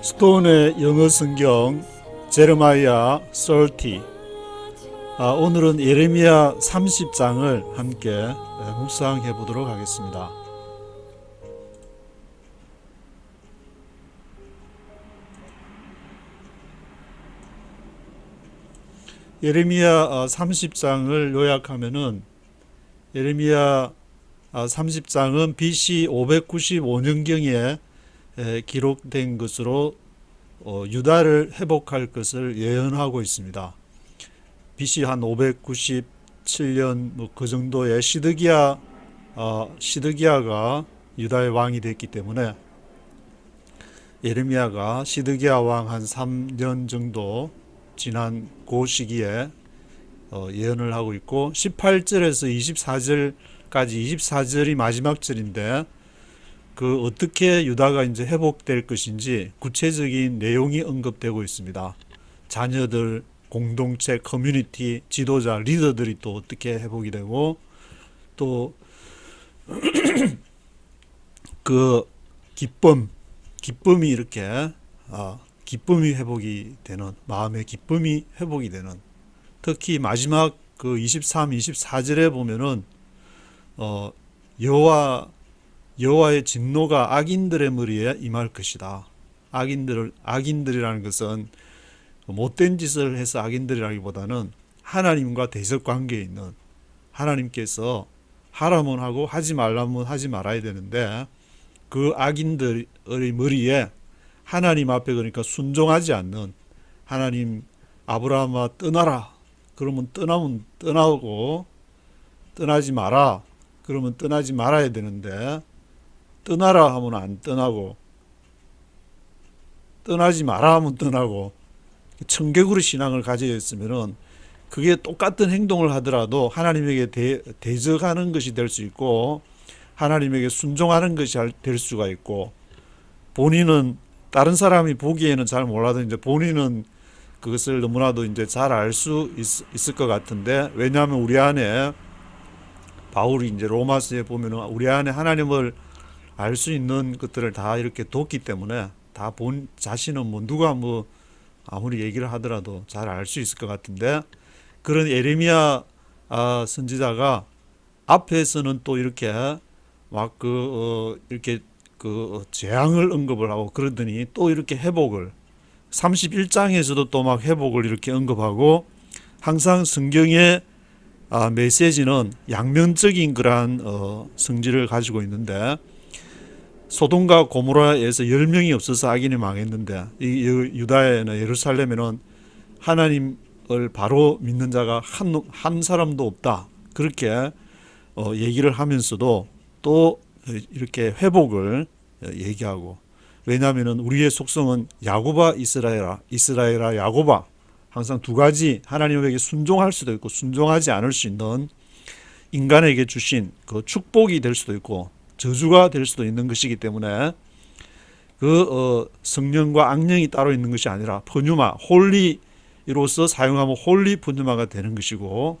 스톤의 영어 성경 제르마이아 30. 오늘은 예레미야 30장을 함께 묵상해 보도록 하겠습니다. 예레미야 30장을 요약하면은 예레미야 30장은 BC 595년경에 기록된 것으로 유다를 회복할 것을 예언하고 있습니다. BC 한 597년 그 정도에 시드기야가 유다의 왕이 됐기 때문에 예레미야가 시드기야 왕 한 3년 정도 지난 그 시기에 예언을 하고 있고 18절에서 24절까지 24절이 마지막 절인데 그 어떻게 유다가 이제 회복될 것인지 구체적인 내용이 언급되고 있습니다. 자녀들, 공동체, 커뮤니티, 지도자, 리더들이 또 어떻게 회복이 되고 또 그 기쁨이 이렇게 기쁨이 회복이 되는 마음의 기쁨이 회복이 되는 특히 마지막 그 23, 24절에 보면은 여호와의 진노가 악인들의 머리에 임할 것이다. 악인들이라는 것은 못된 짓을 해서 악인들이라기보다는 하나님과 대적 관계에 있는 하나님께서 하라면 하고 하지 말라면 하지 말아야 되는데 그 악인들의 머리에 하나님 앞에 그러니까 순종하지 않는 하나님 아브라함아 떠나라 그러면 떠나면 떠나고 떠나지 마라 그러면 떠나지 말아야 되는데 떠나라 하면 안 떠나고 떠나지 마라 하면 떠나고 청개구리 신앙을 가지고 있으면은 그게 똑같은 행동을 하더라도 하나님에게 대적하는 것이 될 수 있고 하나님에게 순종하는 것이 될 수가 있고 본인은 다른 사람이 보기에는 잘 몰라도 이제 본인은 그것을 너무나도 이제 잘 알 수 있을 것 같은데 왜냐하면 우리 안에 바울이 이제 로마서에 보면은 우리 안에 하나님을 알 수 있는 것들을 다 이렇게 뒀기 때문에 다 본 자신은 뭐 누가 뭐 아무리 얘기를 하더라도 잘 알 수 있을 것 같은데 그런 예레미야 선지자가 앞에서는 또 이렇게 막 이렇게 재앙을 언급을 하고 그러더니 또 이렇게 회복을 31장에서도 또 막 회복을 이렇게 언급하고 항상 성경의 메시지는 양면적인 그러한 성질을 가지고 있는데 소돔과 고모라에서 10명이 없어서 악인이 망했는데 이 유다에는 예루살렘에는 하나님을 바로 믿는 자가 한 사람도 없다. 그렇게 얘기를 하면서도 또 이렇게 회복을 얘기하고 왜냐하면 우리의 속성은 야고바 이스라엘아 야고바 항상 두 가지 하나님에게 순종할 수도 있고 순종하지 않을 수 있는 인간에게 주신 그 축복이 될 수도 있고 저주가 될 수도 있는 것이기 때문에 성령과 악령이 따로 있는 것이 아니라 푸뉴마 홀리로서 사용하면 홀리 푸뉴마가 되는 것이고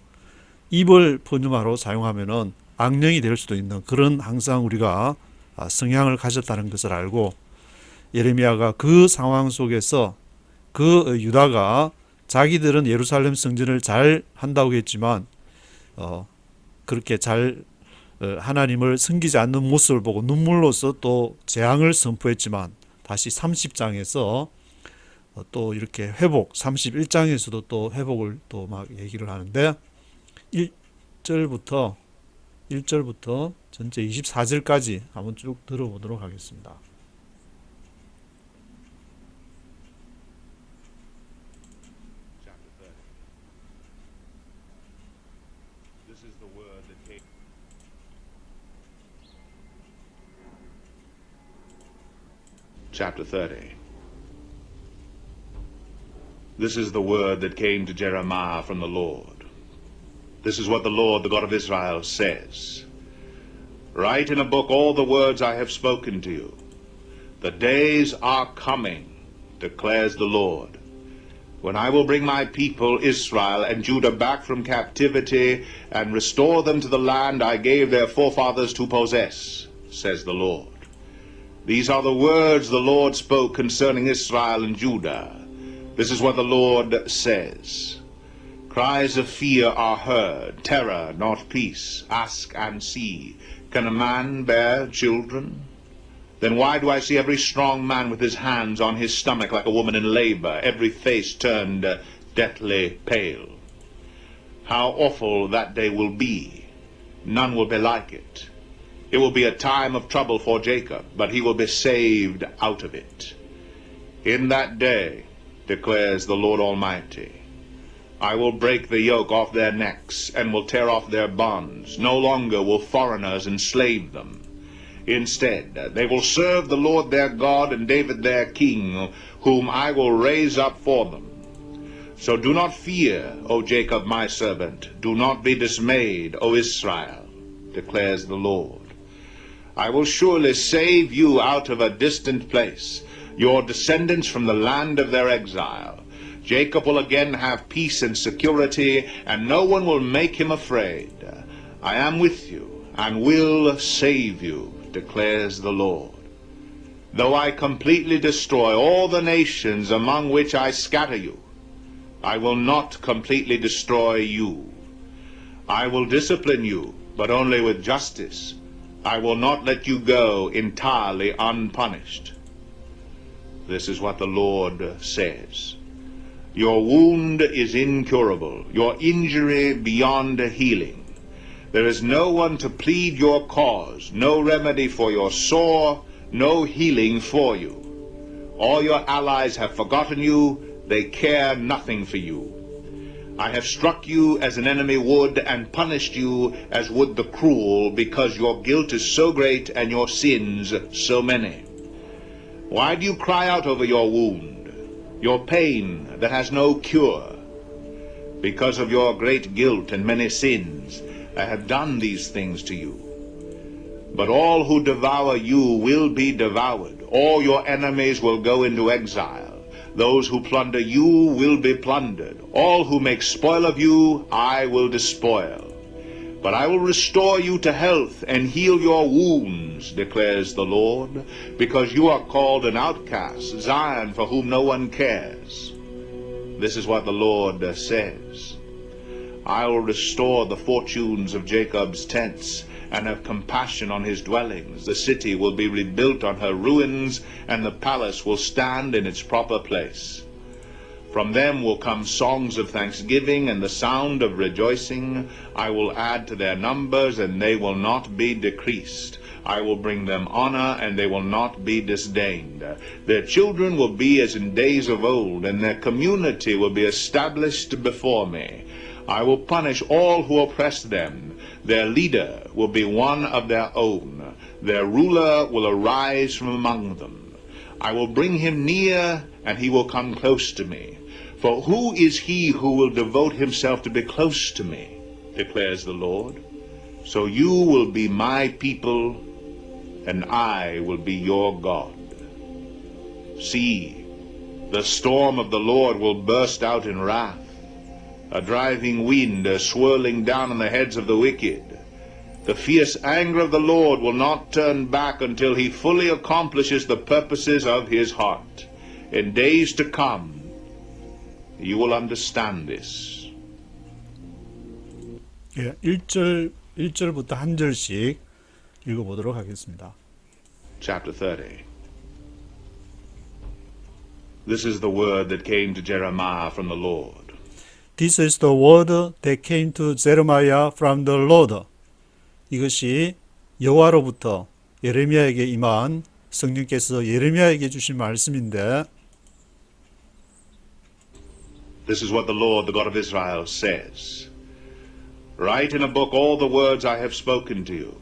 이벌 푸뉴마로 사용하면은 악령이 될 수도 있는 그런 항상 우리가 성향을 가졌다는 것을 알고 예레미야가 그 상황 속에서 그 유다가 자기들은 예루살렘 성전을 잘 한다고 했지만 그렇게 잘 하나님을 섬기지 않는 모습을 보고 눈물로서 또 재앙을 선포했지만 다시 30장에서 또 이렇게 회복 31장에서도 또 회복을 또 막 얘기를 하는데 1절부터 전체 24절까지 한번 쭉 들어보도록 하겠습니다. Chapter 30. This is the word that came to Jeremiah from the Lord. This is what the Lord, the God of Israel, says. Write in a book all the words I have spoken to you. The days are coming, declares the Lord, when I will bring my people Israel and Judah back from captivity and restore them to the land I gave their forefathers to possess, says the Lord. These are the words the Lord spoke concerning Israel and Judah. This is what the Lord says. Cries of fear are heard, terror, not peace. Ask and see. Can a man bear children? Then why do I see every strong man with his hands on his stomach like a woman in labor, every face turned deathly pale? How awful that day will be. None will be like it. It will be a time of trouble for Jacob, but he will be saved out of it. In that day, declares the Lord Almighty, I will break the yoke off their necks and will tear off their bonds. No longer will foreigners enslave them. Instead, they will serve the Lord their God and David their king, whom I will raise up for them. So do not fear, O Jacob my servant. Do not be dismayed, O Israel, declares the Lord. I will surely save you out of a distant place, your descendants from the land of their exile. Jacob will again have peace and security, and no one will make him afraid. I am with you, and will save you, declares the Lord. Though I completely destroy all the nations among which I scatter you, I will not completely destroy you. I will discipline you, but only with justice. I will not let you go entirely unpunished. This is what the Lord says. Your wound is incurable, your injury beyond healing. There is no one to plead your cause, no remedy for your sore, no healing for you. All your allies have forgotten you, they care nothing for you. I have struck you as an enemy would, and punished you as would the cruel, because your guilt is so great and your sins so many. Why do you cry out over your wound, your pain that has no cure? Because of your great guilt and many sins, I have done these things to you. But all who devour you will be devoured. All your enemies will go into exile. Those who plunder you will be plundered. All who make spoil of you, I will despoil. But I will restore you to health and heal your wounds, declares the Lord, because you are called an outcast, Zion, for whom no one cares. This is what the Lord says. I will restore the fortunes of Jacob's tents, and have compassion on his dwellings. The city will be rebuilt on her ruins, and the palace will stand in its proper place. From them will come songs of thanksgiving and the sound of rejoicing. I will add to their numbers, and they will not be decreased. I will bring them honor, and they will not be disdained. Their children will be as in days of old, and their community will be established before me. I will punish all who oppress them. Their leader will be one of their own. Their ruler will arise from among them. I will bring him near, and he will come close to me. For who is he who will devote himself to be close to me, declares the Lord. So you will be my people, and I will be your God. See, the storm of the Lord will burst out in wrath. A driving wind, swirling down on the heads of the wicked. The fierce anger of the Lord will not turn back until he fully accomplishes the purposes of his heart. In days to come, you will understand this. 예, 1절부터 한 절씩 읽어보도록 하겠습니다. Chapter 30. This is the word that came to Jeremiah from the Lord. This is the word that came to Jeremiah from the Lord. 이것이 여호와로부터 예레미야에게 임한 성령께서 예레미야에게 주신 말씀인데 This is what the Lord, the God of Israel, says. Write in a book all the words I have spoken to you.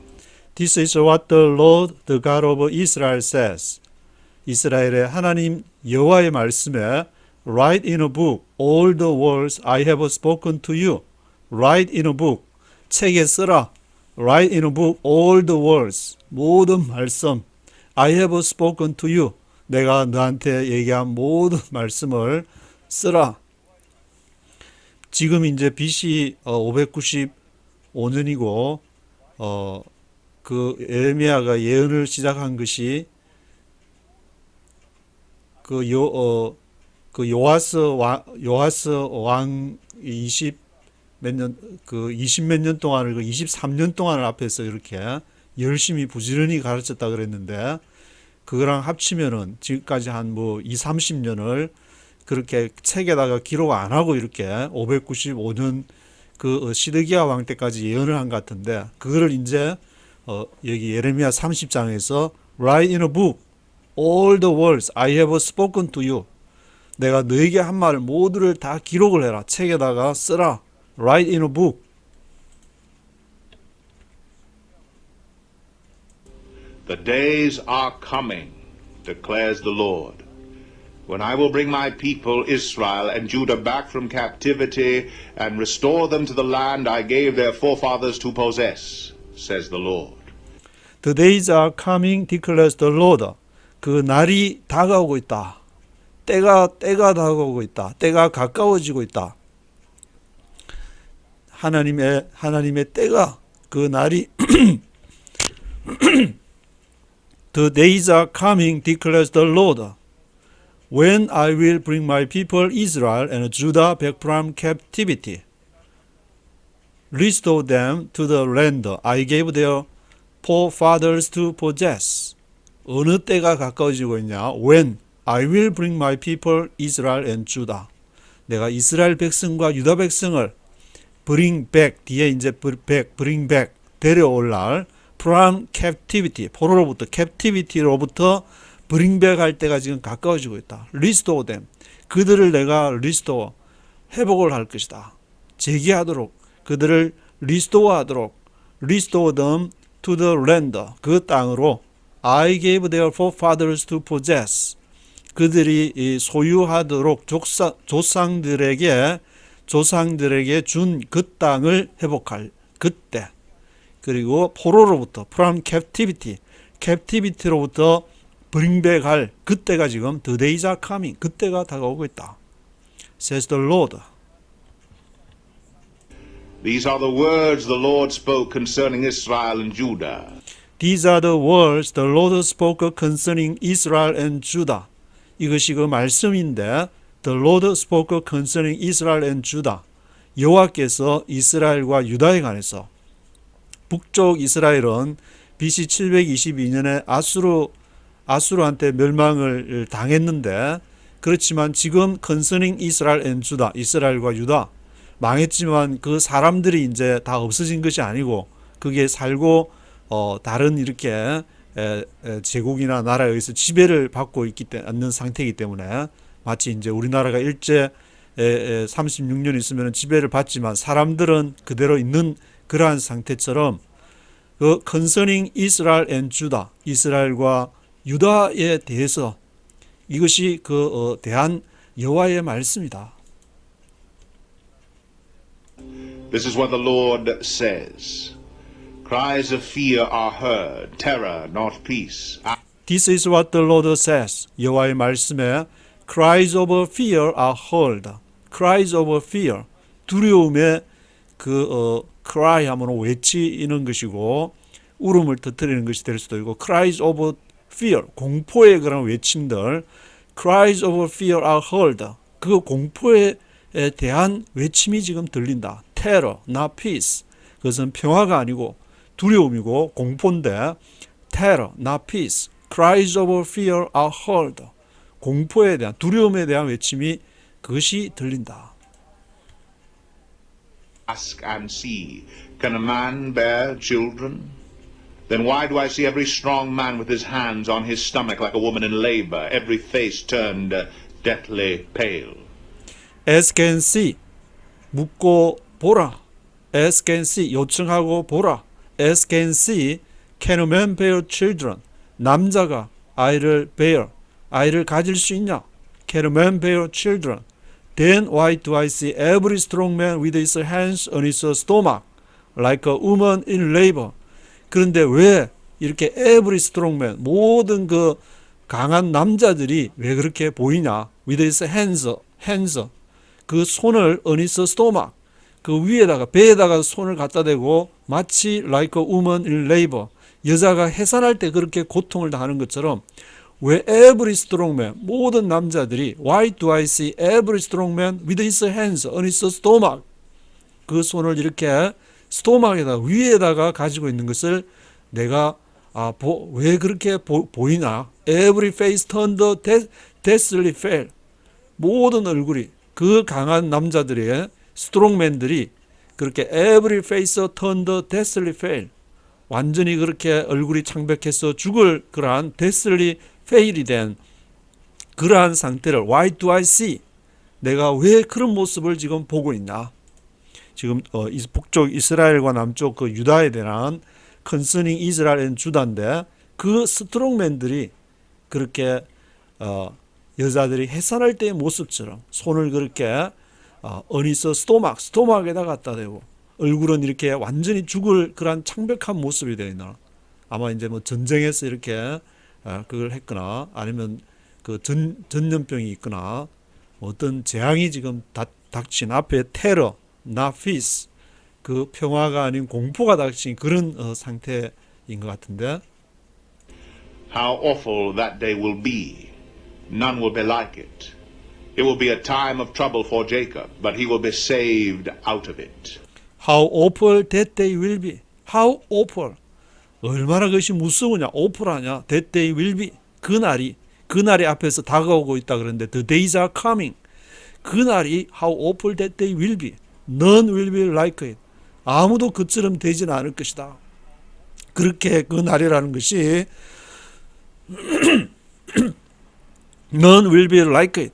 This is what the Lord, the God of Israel says. 이스라엘의 하나님 여호와의 말씀에 Write in a book all the words I have spoken to you. Write in a book. 책에 쓰라. Write in a book all the words. 모든 말씀. I have spoken to you. 내가 너한테 얘기한 모든 말씀을 쓰라. 지금 이제 BC 595년이고 그 예레미야가 예언을 시작한 것이 그 요아스 왕 20 몇 년, 그 20 몇 년 동안을, 그 23년 동안을 앞에서 이렇게 열심히 부지런히 가르쳤다 그랬는데, 그거랑 합치면은 지금까지 한 뭐 2, 30년을 그렇게 책에다가 기록 안 하고 이렇게 595년 그 시드기야 왕 때까지 예언을 한 것 같은데, 그거를 이제 여기 예레미야 30장에서 Write in a book all the words I have spoken to you. 내가 너에게 한 말을 모두를 다 기록을 해라. 책에다가 쓰라. Write in a book. The days are coming, declares the Lord, when I will bring my people Israel and Judah back from captivity and restore them to the land I gave their forefathers to possess, says the Lord. The days are coming, declares the Lord. 그 날이 다가오고 있다. 때가 다가오고 있다. 때가 가까워지고 있다. 하나님의 때가, 그 날이 The days are coming, declares the Lord, when I will bring my people Israel and Judah back from captivity, restore them to the land I gave their forefathers to possess. 어느 때가 가까워지고 있냐? When I will bring my people Israel and Judah. 내가 이스라엘 백성과 유다 백성을 bring back, 뒤에 이제 bring back, 데려올 날, from captivity, 포로로부터, captivity로부터 bring back 할 때가 지금 가까워지고 있다. restore them. 그들을 내가 restore, 회복을 할 것이다. 재기하도록, 그들을 restore 하도록, restore them to the land, 그 땅으로 I gave their forefathers to possess. 그들이 소유하도록 조상들에게 준 그 땅을 회복할 그때. 그리고 포로로부터 from captivity로부터 bring back 할 그때가 지금 the days are coming. 그때가 다가오고 있다. says the Lord. These are the words the Lord spoke concerning Israel and Judah. These are the words the Lord spoke concerning Israel and Judah. 이것이 그 말씀인데 The Lord spoke concerning Israel and Judah. 여호와께서 이스라엘과 유다에 관해서 북쪽 이스라엘은 BC 722년에 아수르한테 멸망을 당했는데 그렇지만 지금 concerning Israel and Judah, 이스라엘과 유다 망했지만 그 사람들이 이제 다 없어진 것이 아니고 거기에 살고 다른 이렇게 제국이나 나라에 의해서 지배를 받고 있는 상태이기 때문에 마치 이제 우리나라가 일제 36년 있으면 지배를 받지만 사람들은 그대로 있는 그러한 상태처럼 그 concerning Israel and Judah, 이스라엘과 유다에 대해서 이것이 대한 여호와의 말씀이다. This is what the Lord says. Cries of fear are heard, terror, not peace. This is what the Lord says. 여호와의 말씀에 cries of fear are heard. cries of fear, 두려움의 cry 하면 외치는 것이고 울음을 터뜨리는 것이 될 수도 있고 cries of fear, 공포의 그런 외침들 cries of fear are heard. 그 공포에 대한 외침이 지금 들린다. terror, not peace. 그것은 평화가 아니고 두려움이고 공포인데 terror, not peace. cries of fear are heard. 공포에 대한 두려움에 대한 외침이 그것이 들린다. Ask and see, can a man bear children? Then why do I see every strong man with his hands on his stomach like a woman in labor, every face turned deathly pale? Ask and see, 묻고 보라. Ask and see, 요청하고 보라. Ask and see, can a man bear children? 남자가 아이를 bear, 아이를 가질 수 있냐? Can a man bear children? Then why do I see every strong man with his hands on his stomach, like a woman in labor? 그런데 왜 이렇게 every strong man, 모든 그 강한 남자들이 왜 그렇게 보이냐? With his hands, 그 손을 on his stomach, 그 위에다가 배에다가 손을 갖다 대고 마치 like a woman in labor, 여자가 해산할 때 그렇게 고통을 당하는 것처럼 왜 every strong man, 모든 남자들이 why do I see every strong man with his hands on his stomach? 그 손을 이렇게 스토막에다 위에다가 가지고 있는 것을 내가 왜 그렇게 보이나? Every face turned deathly pale. 모든 얼굴이 그 강한 남자들의 스트롱맨들이 그렇게 every face turned deathly pale. 완전히 그렇게 얼굴이 창백해서 죽을 그러한 deathly pale이 된 그러한 상태를 why do I see? 내가 왜 그런 모습을 지금 보고 있나? 지금 북쪽 이스라엘과 남쪽 그 유다에 대한 컨서닝 이스라엘 앤 주다인데 그 스트롱맨들이 그렇게 여자들이 해산할 때의 모습처럼 손을 그렇게 어니서 스토막에다 갖다 대고 얼굴은 이렇게 완전히 죽을 그런 창백한 모습이 되나 아마 이제 뭐 전쟁에서 이렇게 그걸 했거나 아니면 그 전염병이 있거나 어떤 재앙이 지금 닥친 앞에 테러 나피스 그 평화가 아닌 공포가 닥친 그런 상태인 것 같은데 How awful that day will be. None will be like it. It will be a time of trouble for Jacob, but he will be saved out of it. How awful that day will be. How awful. 얼마나 그것이 무서우냐. awful하냐. That day will be. 그날이 앞에서 다가오고 있다 그러는데 the days are coming. 그날이 how awful that day will be. None will be like it. 아무도 그처럼 되지는 않을 것이다. 그렇게 그 날이라는 것이 None will be like it.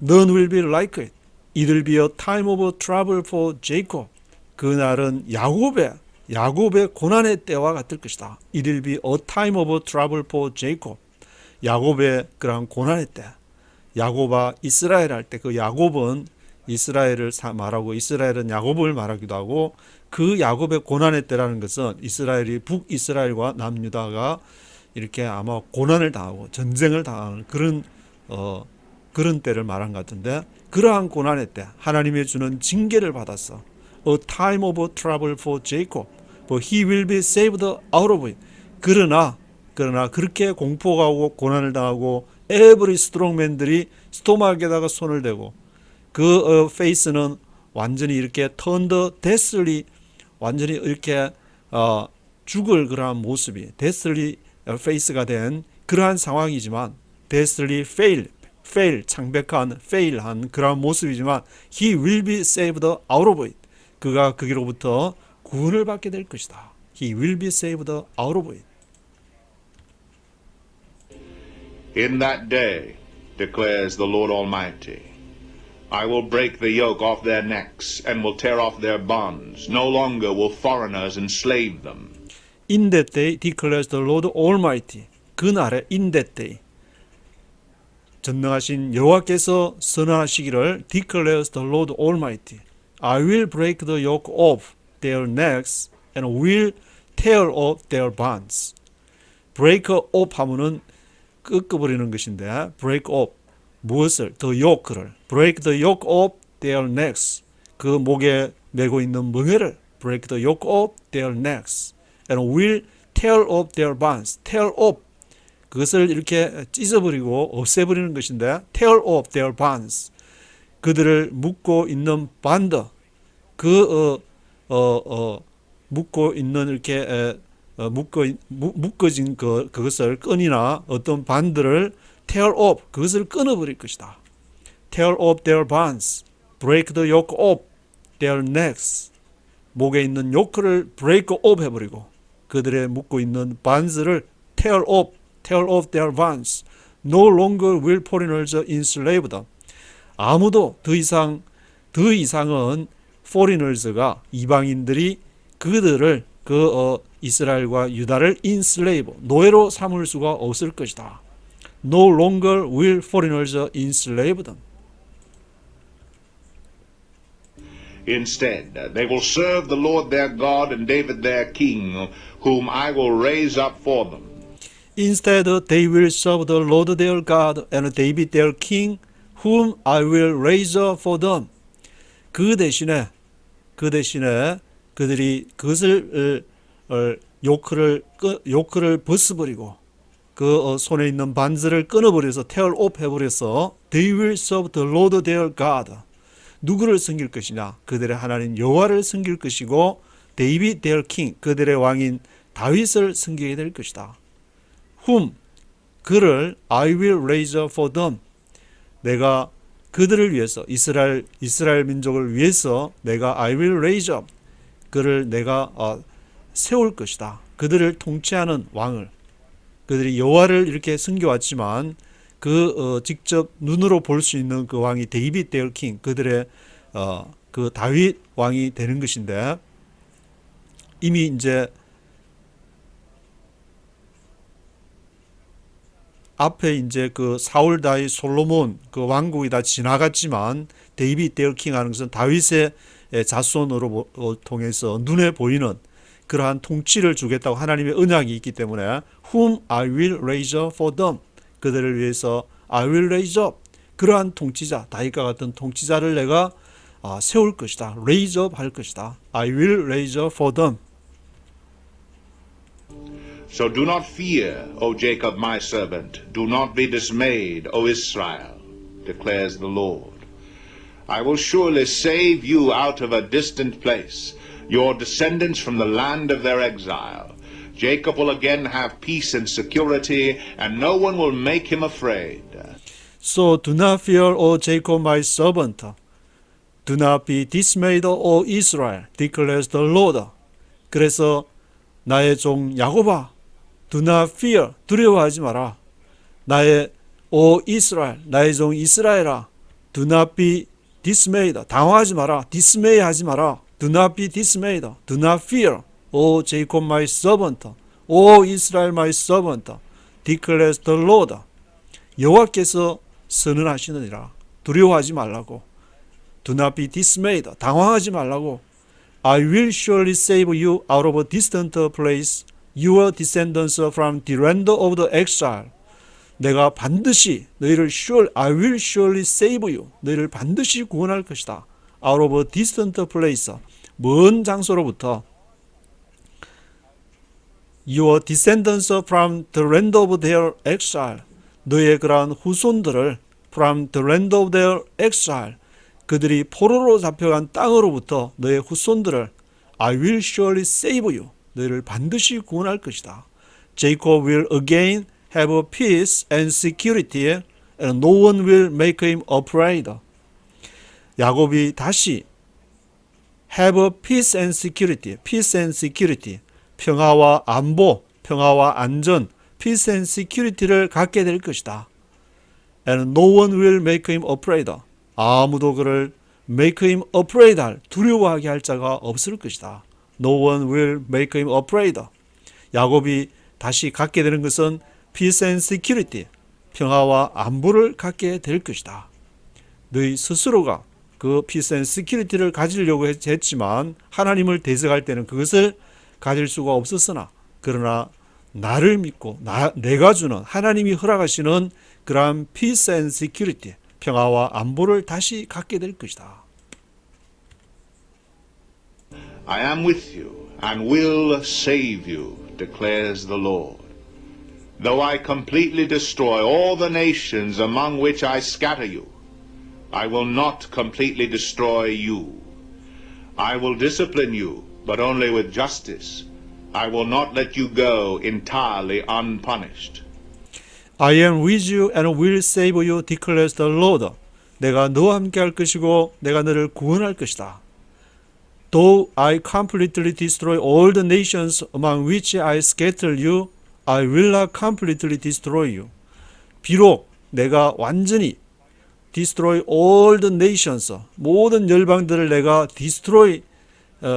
None will be like it. It will be a time of trouble for Jacob. 그날은 야곱의 고난의 때와 같을 것이다. It will be a time of trouble for Jacob. 야곱의 그러한 고난의 때. 야곱아 이스라엘 할 때 그 야곱은 이스라엘을 말하고 이스라엘은 야곱을 말하기도 하고 그 야곱의 고난의 때라는 것은 이스라엘이 북이스라엘과 남유다가 이렇게 아마 고난을 당하고 전쟁을 당하는 그런 때를 말한 것 같은데 그러한 고난의 때 하나님의 주는 징계를 받았어. A time of trouble for Jacob, but he will be saved out of it. 그러나 그렇게 공포가 오고 고난을 당하고 every strongman들이 스토막에다가 손을 대고 그 페이스는 완전히 이렇게 turned deathly 완전히 이렇게 죽을 그러한 모습이 deathly face가 된 그러한 상황이지만 deathly fail 창백한 fail한 그러한 모습이지만 he will be saved out of it. 그가 거기로부터 구원을 받게 될 것이다. He will be saved out of it. In that day, declares the Lord Almighty, I will break the yoke off their necks and will tear off their bonds. No longer will foreigners enslave them. In that day, declares the Lord Almighty. 그날에 in that day. 전능하신 여호와께서 선언하시기를 declares the Lord Almighty. I will break the yoke off their necks and will tear off their bonds. break off 하면은 꺾어버리는 것인데 break off 무엇을? the yoke를 break the yoke off their necks 그 목에 메고 있는 멍에를 break the yoke off their necks and will tear off their bonds. tear off 그것을 이렇게 찢어버리고 없애버리는 것인데 tear off their bonds 그들을 묶고 있는 반드 묶고 있는 이렇게 묶어진 그것을 끈이나 어떤 반들을 tear off 그것을 끊어버릴 것이다. tear off their bonds, break the yoke off their necks 목에 있는 요크를 break off 해버리고 그들의 묶고 있는 bands를 tear off their bonds. No longer will foreigners enslave them. 아무도 더 이상은 foreigners가 이방인들이 그들을 이스라엘과 유다를 enslave 노예로 삼을 수가 없을 것이다. No longer will foreigners enslave them. Instead, they will serve the Lord their God and David their king, whom I will raise up for them. Instead, they will serve the Lord their God and David their king, whom I will raise up for them. 그 대신에 그들이 그것을 요크를 벗어버리고 그 손에 있는 반지를 끊어버려서 tear off 해버려서 they will serve the Lord their God. 누구를 섬길 것이냐? 그들의 하나님 여호와를 섬길 것이고 David their king. 그들의 왕인 다윗을 섬기게 될 것이다. whom 그를 I will raise up for them. 내가 그들을 위해서 이스라엘 민족을 위해서 내가 I will raise up 그를 내가 세울 것이다. 그들을 통치하는 왕을. 그들이 여호와를 이렇게 섬겨왔지만 직접 눈으로 볼 수 있는 그 왕이 데이빗 데어 킹 그들의 그 다윗 왕이 되는 것인데 이미 이제 앞에 이제 그 사울 다윗 솔로몬 그 왕국이 다 지나갔지만 데이빗 데어 킹 하는 것은 다윗의 자손으로 통해서 눈에 보이는 그러한 통치를 주겠다고 하나님의 언약이 있기 때문에 whom I will raise up for them 그들을 위해서 I will raise up 그러한 통치자 다윗과 같은 통치자를 내가 세울 것이다. raise up 할 것이다. I will raise up for them. So do not fear, O Jacob my servant. Do not be dismayed, O Israel, declares the Lord. I will surely save you out of a distant place, your descendants from the land of their exile. Jacob will again have peace and security, and no one will make him afraid. So do not fear, O Jacob my servant. Do not be dismayed, O Israel, declares the Lord. 그래서 나의 종 야곱아, do not fear, 두려워하지 마라. 나의 오 이스라엘, 나의 종 이스라엘아, do not be dismayed, 당황하지 마라. dismay 하지 마라. do not be dismayed, do not fear, O Jacob my servant, O Israel my servant, declares the Lord. 여호와께서 선언하시느니라. 두려워하지 말라고. do not be dismayed, 당황하지 말라고. I will surely save you out of a distant place, your descendants from the land of the exile. 내가 반드시 너희를 I will surely save you. 너희를 반드시 구원할 것이다. out of a distant place. 먼 장소로부터 your descendants from the land of their exile. 너희의 그러한 후손들을 from the land of their exile. 그들이 포로로 잡혀간 땅으로부터 너의 후손들을 I will surely save you. 너희를 반드시 구원할 것이다. Jacob will again have peace and security, and no one will make him afraid. 야곱이 다시 have peace and security, peace and security, 평화와 안보, 평화와 안전, peace and security를 갖게 될 것이다. And no one will make him afraid. 아무도 그를 make him afraid 할, 두려워하게 할 자가 없을 것이다. No one will make him afraid. 야곱이 다시 갖게 되는 것은 peace and security, 평화와 안보를 갖게 될 것이다. 너희 스스로가 그 peace and security를 가지려고 했지만 하나님을 대적할 때는 그것을 가질 수가 없었으나 그러나 나를 믿고 내가 주는 하나님이 허락하시는 그러한 peace and security, 평화와 안보를 다시 갖게 될 것이다. I am with you and will save you, declares the Lord. Though I completely destroy all the nations among which I scatter you, I will not completely destroy you. I will discipline you, but only with justice. I will not let you go entirely unpunished. I am with you and will save you, declares the Lord. 내가 너와 함께 할 것이고 내가 너를 구원할 것이다. Though I completely destroy all the nations among which I scatter you, I will not completely destroy you. 비록 내가 완전히 destroy all the nations, 모든 열방들을 내가 destroy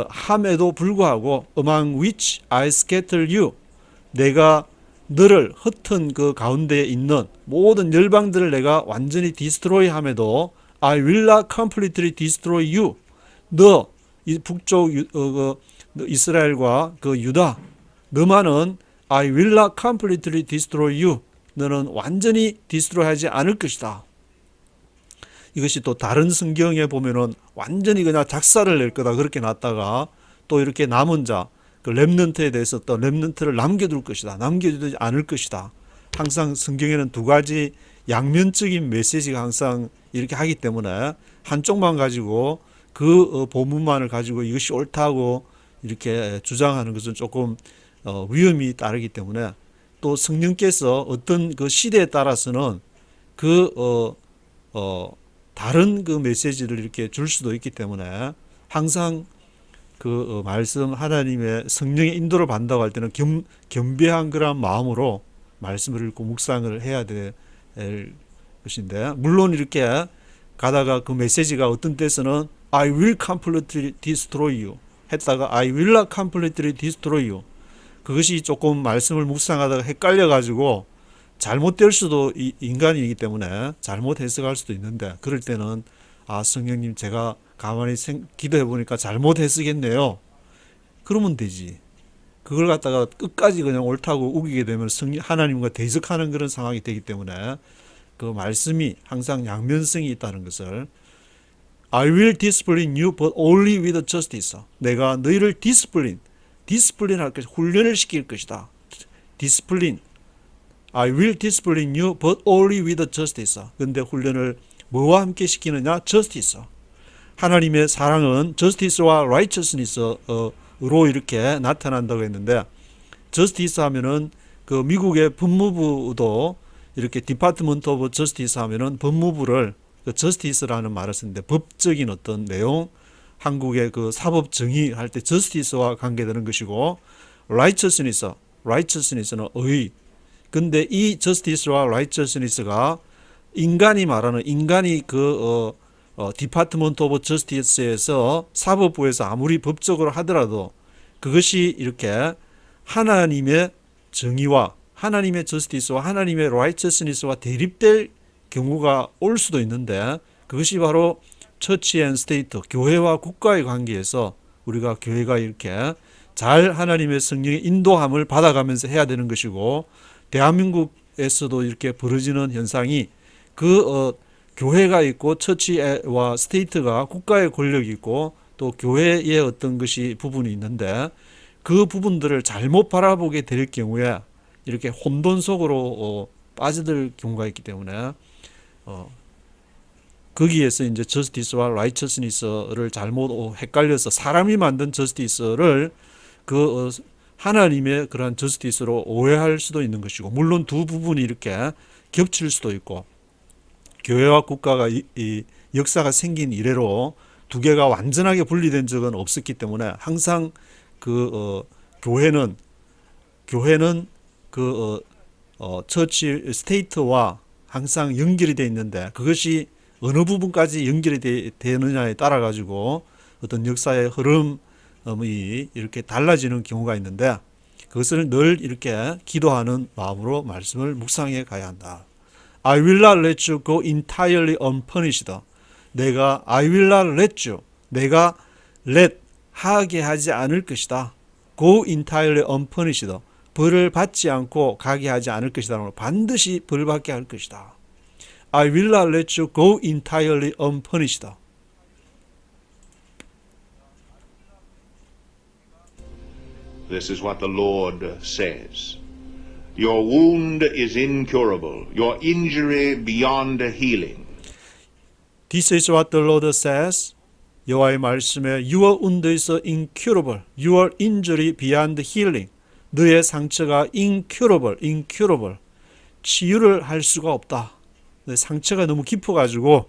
함에도 불구하고 among which I scatter you, 내가 너를 흩은 그 가운데에 있는 모든 열방들을 내가 완전히 destroy 함에도 I will not completely destroy you. 너 이 북쪽 이스라엘과 그 유다, 너만은 I will not completely destroy you. 너는 완전히 디스트로이하지 않을 것이다. 이것이 또 다른 성경에 보면은 완전히 그냥 작사를 낼 거다 그렇게 놨다가 또 이렇게 남은 자, 그 렘넌트에 대해서 또 렘넌트를 남겨둘 것이다. 남겨두지 않을 것이다. 항상 성경에는 두 가지 양면적인 메시지가 항상 이렇게 하기 때문에 한쪽만 가지고 그 본문만을 가지고 이것이 옳다고 이렇게 주장하는 것은 조금 위험이 따르기 때문에 또 성령께서 어떤 그 시대에 따라서는 그 다른 그 메시지를 이렇게 줄 수도 있기 때문에 항상 그 말씀 하나님의 성령의 인도를 받는다고 할 때는 겸비한 그런 마음으로 말씀을 읽고 묵상을 해야 될 것인데, 물론 이렇게 가다가 그 메시지가 어떤 때서는 I will completely destroy you 했다가 I will not completely destroy you, 그것이 조금 말씀을 묵상하다가 헷갈려 가지고 잘못될 수도, 인간이기 때문에 잘못 해석할 수도 있는데, 그럴 때는 성령님 제가 가만히 기도해 보니까 잘못 해석했네요, 그러면 되지. 그걸 갖다가 끝까지 그냥 옳다고 우기게 되면 하나님과 대적하는 그런 상황이 되기 때문에 그 말씀이 항상 양면성이 있다는 것을, I will discipline you but only with justice. 내가 너희를 디스플린 할 것이다. 훈련을 시킬 것이다. 디스플린. I will discipline you but only with justice. 근데 훈련을 뭐와 함께 시키느냐? justice. 하나님의 사랑은 justice와 righteousness로 이렇게 나타난다고 했는데, justice 하면은 그 미국의 법무부도 이렇게 디파트먼트 오브 저스티스 하면은 법무부를 그 저스티스라는 말을 쓰는데, 법적인 어떤 내용, 한국의 그 사법 정의 할 때 저스티스와 관계되는 것이고, righteousness는 의. 근데 이 저스티스와 righteousness가 인간이 말하는, 인간이 그 디파트먼트 오브 저스티스에서 사법부에서 아무리 법적으로 하더라도 그것이 이렇게 하나님의 정의와 하나님의 저스티스와 하나님의 righteousness와 대립될 경우가 올 수도 있는데, 그것이 바로 처치 앤 스테이트, 교회와 국가의 관계에서 우리가 교회가 이렇게 잘 하나님의 성령의 인도함을 받아가면서 해야 되는 것이고, 대한민국에서도 이렇게 벌어지는 현상이 그 교회가 있고 처치와 스테이트가 국가의 권력이 있고 또 교회의 어떤 것이 부분이 있는데, 그 부분들을 잘못 바라보게 될 경우에 이렇게 혼돈 속으로 빠져들 경우가 있기 때문에 거기에서 이제 저스티스와 라이처스니스를 잘못 헷갈려서 사람이 만든 저스티스를 그 하나님의 그러한 저스티스로 오해할 수도 있는 것이고, 물론 두 부분이 이렇게 겹칠 수도 있고, 교회와 국가가 이 역사가 생긴 이래로 두 개가 완전하게 분리된 적은 없었기 때문에 항상 그 교회는 그 처치 스테이트와 항상 연결이 되어 있는데, 그것이 어느 부분까지 연결이 되느냐에 따라 가지고 어떤 역사의 흐름이 이렇게 달라지는 경우가 있는데, 그것을 늘 이렇게 기도하는 마음으로 말씀을 묵상해 가야 한다. I will not let you go entirely unpunished. 내가 I will not let you, 내가 let 하게 하지 않을 것이다. Go entirely unpunished. 벌을 받지 않고 가게 하지 않을 것이다. 반드시 벌 받게 할 것이다. I will not let you go entirely unpunished. This is what the Lord says. Your wound is incurable, your injury beyond healing. This is what the Lord says. 여호와의 말씀에 Your wound is incurable, your injury beyond healing. 너의 상처가 incurable. 치유를 할 수가 없다. 내 상처가 너무 깊어가지고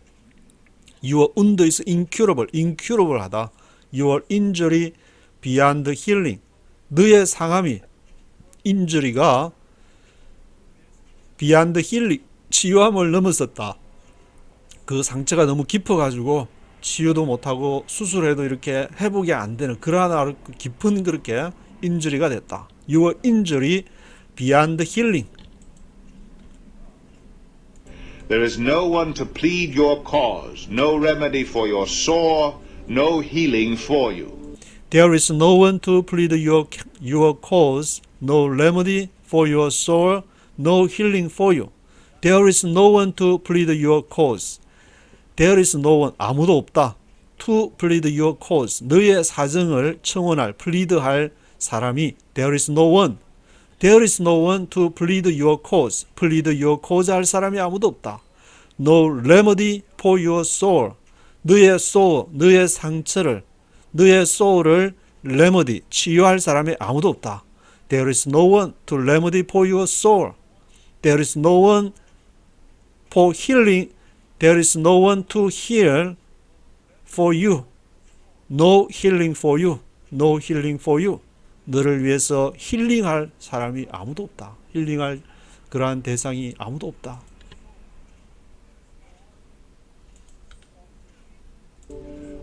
Your wound is incurable하다. Your injury beyond healing. 너의 상함이, 인jury가 beyond healing, 치유함을 넘어섰다. 그 상처가 너무 깊어가지고 치유도 못하고 수술해도 이렇게 회복이 안 되는 그러한 깊은 그렇게 인jury가 됐다. Your injury beyond healing. There is no one to plead your cause, no remedy for your sore, no healing for you. There is no one to plead your cause, no remedy for your sore, no healing for you. There is no one to plead your cause. There is no one, 아무도 없다. To plead your cause, 너의 사정을 청원할, plead할 사람이 there is no one. There is no one to plead your cause. plead your cause 할 사람이 아무도 없다. No remedy for your soul. 너의 soul, 너의 상처를, 너의 soul을 remedy, 치유할 사람이 아무도 없다. There is no one to remedy for your soul. There is no one for healing. There is no one to heal for you. No healing for you. No healing for you. 너를 위해서 힐링할 사람이 아무도 없다. 힐링할 그러한 대상이 아무도 없다.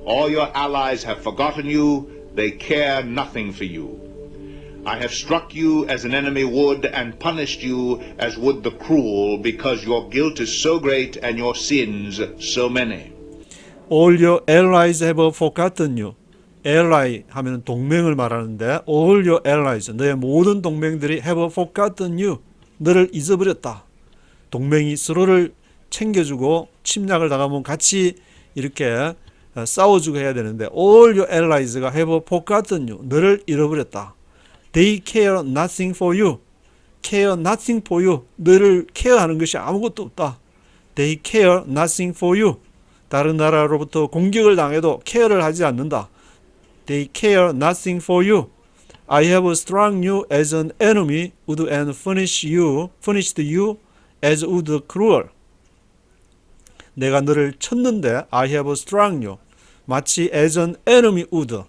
All your allies have forgotten you. They care nothing for you. I have struck you as an enemy would and punished you as would the cruel because your guilt is so great and your sins so many. All your allies have forgotten you. ally 하면 동맹을 말하는데 all your allies, 너의 모든 동맹들이 have forgotten you. 너를 잊어버렸다. 동맹이 서로를 챙겨주고 침략을 당하면 같이 이렇게 싸워주고 해야 되는데 all your allies가 have forgotten you. 너를 잃어버렸다. They care nothing for you. care nothing for you. 너를 케어하는 것이 아무것도 없다. They care nothing for you. 다른 나라로부터 공격을 당해도 케어를 하지 않는다. They care nothing for you. I have struck you as an enemy would and finished you as would cruel. 내가 너를 쳤는데 I have struck you. 마치 as an enemy would.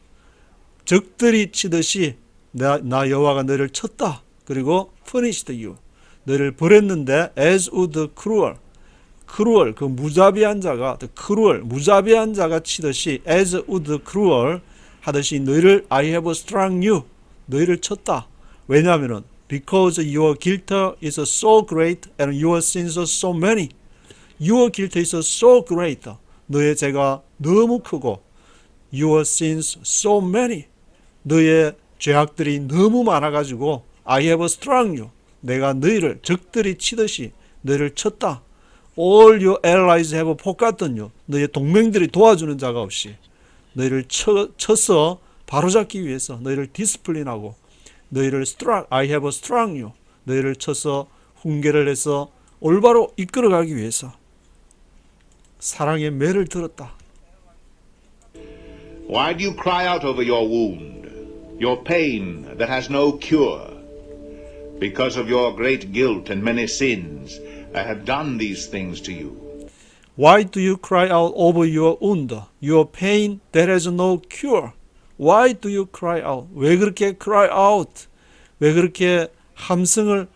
적들이 치듯이 나 여호와가 너를 쳤다. 그리고 finished you. 너를 벌했는데 as would cruel. cruel 그 무자비한 자가 cruel 무자비한 자가 치듯이 as would cruel 하듯이 너희를 I have struck you. 너희를 쳤다. 왜냐하면은 because your guilt is so great and your sins are so many. Your guilt is so great. 너의 죄가 너무 크고 your sins so many. 너의 죄악들이 너무 많아가지고 I have struck you. 내가 너희를 적들이 치듯이 너희를 쳤다. All your allies have forgotten you. 너의 동맹들이 도와주는 자가 없이 너희를 쳐서 바로잡기 위해서 너희를 디스플린하고 너희를 struck, I have struck you. 너희를 쳐서 훈계를 해서 올바로 이끌어가기 위해서 사랑의 매를 들었다. Why do you cry out over your wound, your pain that has no cure? Because of your great guilt and many sins, I have done these things to you. Why do you cry out over your wound, your pain that has no cure? Why do you cry out? 왜 그렇게 cry out? 왜 그렇게 함성을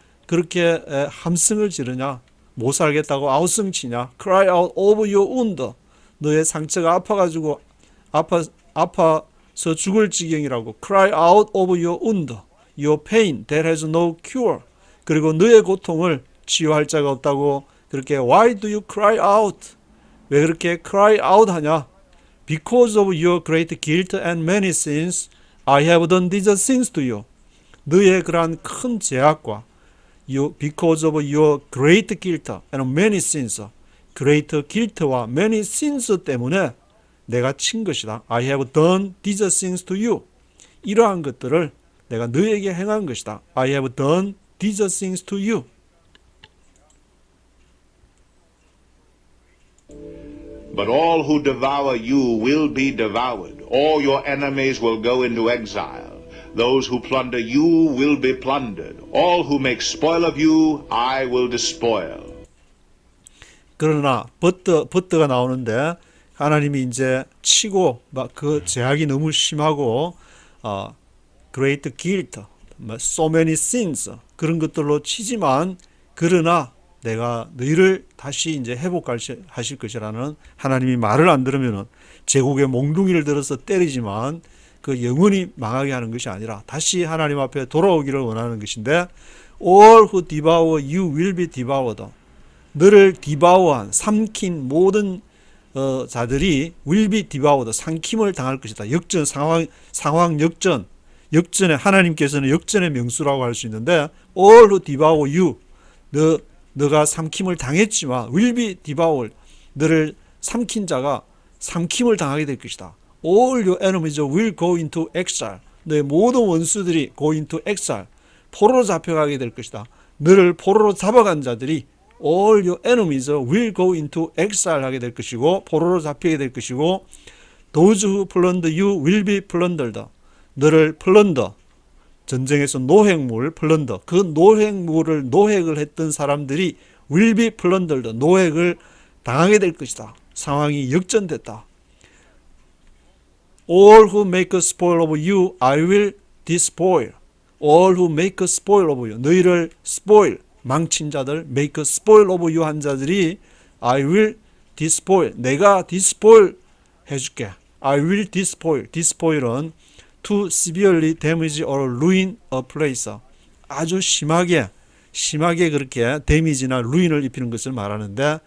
지르냐? 못 살겠다고 아우성치냐? Cry out over your wound. 너의 상처가 아파가지고 아파서 죽을 지경이라고. Cry out over your wound, your pain that has no cure. 그리고 너의 고통을 치유할 자가 없다고 그렇게 Why do you cry out? 왜 그렇게 cry out 하냐? Because of your great guilt and many sins, I have done these things to you. 너의 그러한 큰 죄악과 because of your great guilt and many sins, great guilt와 many sins 때문에 내가 친 것이다. I have done these things to you. 이러한 것들을 내가 너에게 행한 것이다. I have done these things to you. But all who devour you will be devoured. All your enemies will go into exile. Those who plunder you will be plundered. All who make spoil of you, I will despoil. 그러나 버트가 나오는데 하나님이 이제 치고 막 그 죄악이 너무 심하고 great guilt, so many sins 그런 것들로 치지만 그러나 내가 너희를 다시 이제 회복하실 것이라는 하나님이 말을 안 들으면은 제국의 몽둥이를 들어서 때리지만 그 영원히 망하게 하는 것이 아니라 다시 하나님 앞에 돌아오기를 원하는 것인데 all who devour you will be devoured. 너를 디바워한 삼킨 모든 자들이 will be devoured. 삼킴을 당할 것이다. 역전 상황 역전에 하나님께서는 역전의 명수라고 할 수 있는데 all who devour you 너가 삼킴을 당했지만 will be devoured. 너를 삼킨 자가 삼킴을 당하게 될 것이다. All your enemies will go into exile. 너의 모든 원수들이 go into exile. 포로로 잡혀가게 될 것이다. 너를 포로로 잡아간 자들이 all your enemies will go into exile 하게 될 것이고 포로로 잡히게 될 것이고 those who plunder you will be plundered. 너를 플런더, 전쟁에서 노획물 플런더, 그 노획물을 노획을 했던 사람들이 will be plundered, 노획을 당하게 될 것이다. 상황이 역전됐다. All who make a spoil of you, I will despoil. All who make a spoil of you, 너희를 spoil, 망친 자들, make a spoil of you 한 자들이 I will despoil, 내가 despoil 해줄게. I will despoil. despoil은 to severely damage or ruin a place. 아주 심하게 그렇게 데미지나 ruin을 입히는 것을 말하는데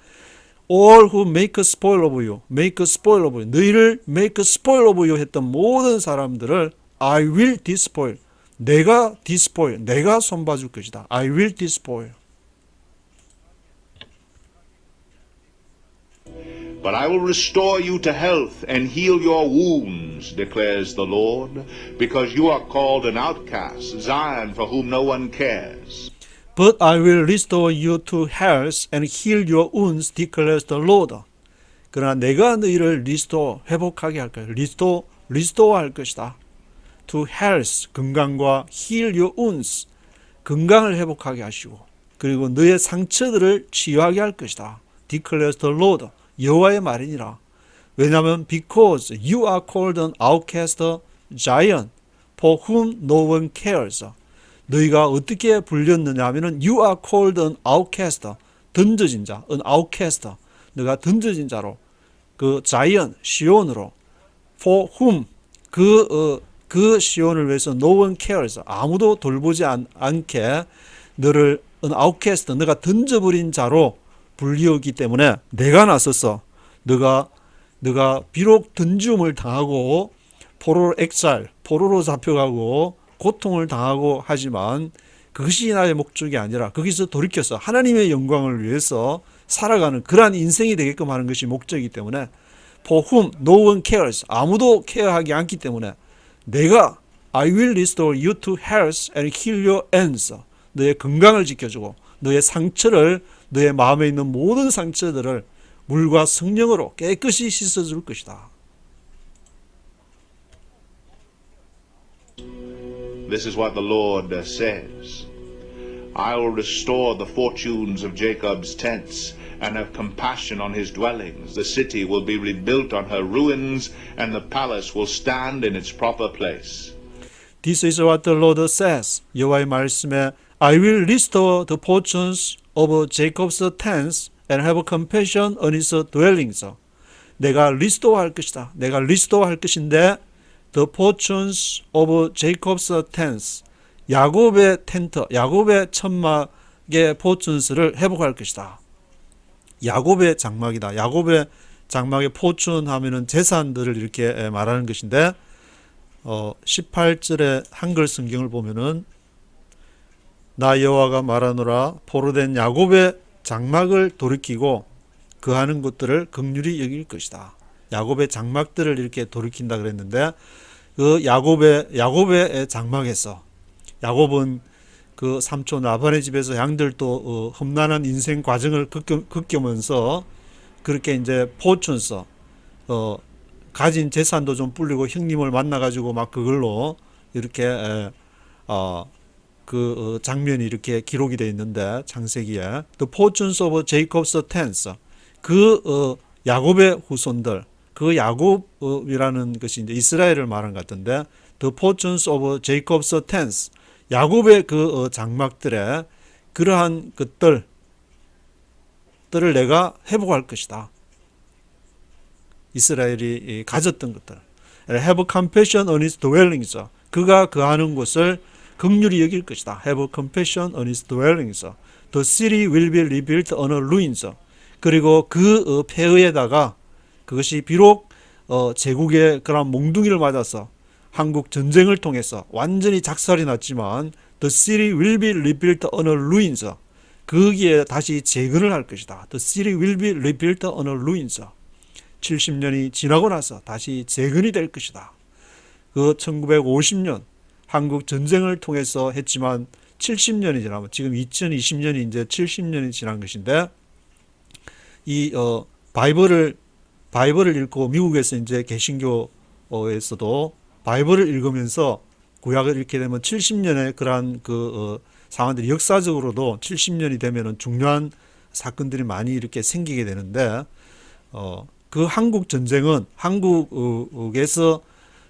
all who make a spoil of you, make a spoil of you, 너희를 make a spoil of you 했던 모든 사람들을 I will despoil, 내가 despoil, 내가 손봐줄 것이다. I will despoil. But I will restore you to health and heal your wounds, declares the Lord, because you are called an outcast, Zion, for whom no one cares. But I will restore you to health and heal your wounds, declares the Lord. 그러나 내가 너희를 restore, 회복하게 할 거야. restore 할 것이다. To health, 건강과 heal your wounds, 건강을 회복하게 하시고 그리고 너의 상처들을 치유하게 할 것이다. declares the Lord. 여호와의 말이니라. 왜냐하면 because you are called an outcast giant for whom no one cares. 너희가 어떻게 불렸느냐 하면은 you are called an outcast, 던져진 자, an outcast. 너가 던져진 자로 그 giant 시온으로 for whom 그 시온을 위해서 no one cares. 아무도 돌보지 않게 너를 an outcast, 너가 던져버린 자로 불리었기 때문에 내가 나서서 너가 비록 던짐을 당하고 포로로 엑사일, 포로로 잡혀가고 고통을 당하고 하지만 그것이 나의 목적이 아니라 거기서 돌이켜서 하나님의 영광을 위해서 살아가는 그러한 인생이 되게끔 하는 것이 목적이기 때문에 for whom no one cares, 아무도 케어하지 않기 때문에 내가 I will restore you to health and heal your ends, 너의 건강을 지켜주고 너의 상처를, 너의 마음에 있는 모든 상처들을 물과 성령으로 깨끗이 씻어줄 것이다. This is what the Lord says. I will restore the fortunes of Jacob's tents and have compassion on his dwellings. The city will be rebuilt on her ruins and the palace will stand in its proper place. This is what the Lord says. 여호와의 말씀에 I will restore the fortunes of Jacob's tents and have compassion on his dwellings. 내가 restore 할 것이다. 내가 restore 할 것인데 the fortunes of Jacob's tents, 야곱의 텐트, 야곱의 천막의 fortunes를 회복할 것이다. 야곱의 장막이다. 야곱의 장막의 fortune 하면은 재산들을 이렇게 말하는 것인데 18절의 한글 성경을 보면은 나 여호와가 말하노라 포로된 야곱의 장막을 돌이키고 그하는 것들을 긍휼히 여길 것이다. 야곱의 장막들을 이렇게 돌이킨다 그랬는데 그 야곱의 장막에서 야곱은 그 삼촌 라반의 집에서 양들도 험난한 인생 과정을 겪으면서 그렇게 이제 포춘서 가진 재산도 좀 불리고 형님을 만나 가지고 막 그걸로 이렇게 그 장면이 이렇게 기록이 되어 있는데 창세기에 The fortunes of Jacob's tents, 그 야곱의 후손들, 그 야곱이라는 것이 이제 이스라엘을 말한 것 같은데 The fortunes of Jacob's tents, 야곱의 그 장막들의 그러한 것들을 내가 회복할 것이다. 이스라엘이 가졌던 것들. Have compassion on his dwellings. 그가 거하는 곳을 긍휼히 여길 것이다. Have compassion on his dwellings. The city will be rebuilt on her ruins. 그리고 그 폐허에다가 그것이 비록 제국의 그런 몽둥이를 맞아서 한국 전쟁을 통해서 완전히 작살이 났지만 The city will be rebuilt on her ruins. 거기에 다시 재건을 할 것이다. The city will be rebuilt on her ruins. 70년이 지나고 나서 다시 재건이 될 것이다. 그 1950년 한국 전쟁을 통해서 했지만 70년이 지나면 지금 2020년이 이제 70년이 지난 것인데 이 바이블을 읽고 미국에서 이제 개신교에서도 바이블을 읽으면서 구약을 읽게 되면 70년의 그러한 상황들이 역사적으로도 70년이 되면은 중요한 사건들이 많이 이렇게 생기게 되는데 그 한국 전쟁은 한국에서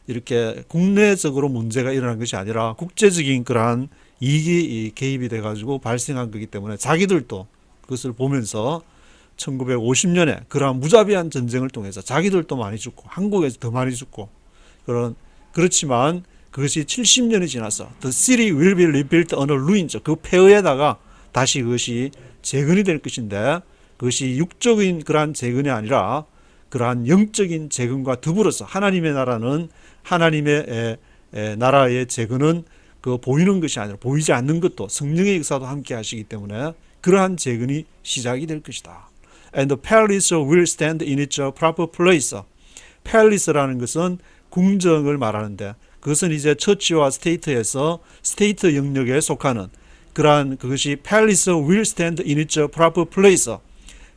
이렇게 국내적으로 문제가 일어난 것이 아니라 국제적인 그러한 이익이 개입이 돼가지고 발생한 거기 때문에 자기들도 그것을 보면서 1950년에 그러한 무자비한 전쟁을 통해서 자기들도 많이 죽고 한국에서 더 많이 죽고 그렇지만 그것이 70년이 지나서 The city will be rebuilt on a ruins, 그 폐허에다가 다시 그것이 재건이 될 것인데 그것이 육적인 그러한 재건이 아니라 그러한 영적인 재건과 더불어서 하나님의 나라는 하나님의 나라의 재건은 그 보이는 것이 아니라 보이지 않는 것도 성령의 역사도 함께 하시기 때문에 그러한 재건이 시작이 될 것이다. And the palace will stand in its proper place. palace라는 것은 궁정을 말하는데 그것은 이제 처치와 스테이트에서 스테이트 영역에 속하는 그러한 그것이 palace will stand in its proper place.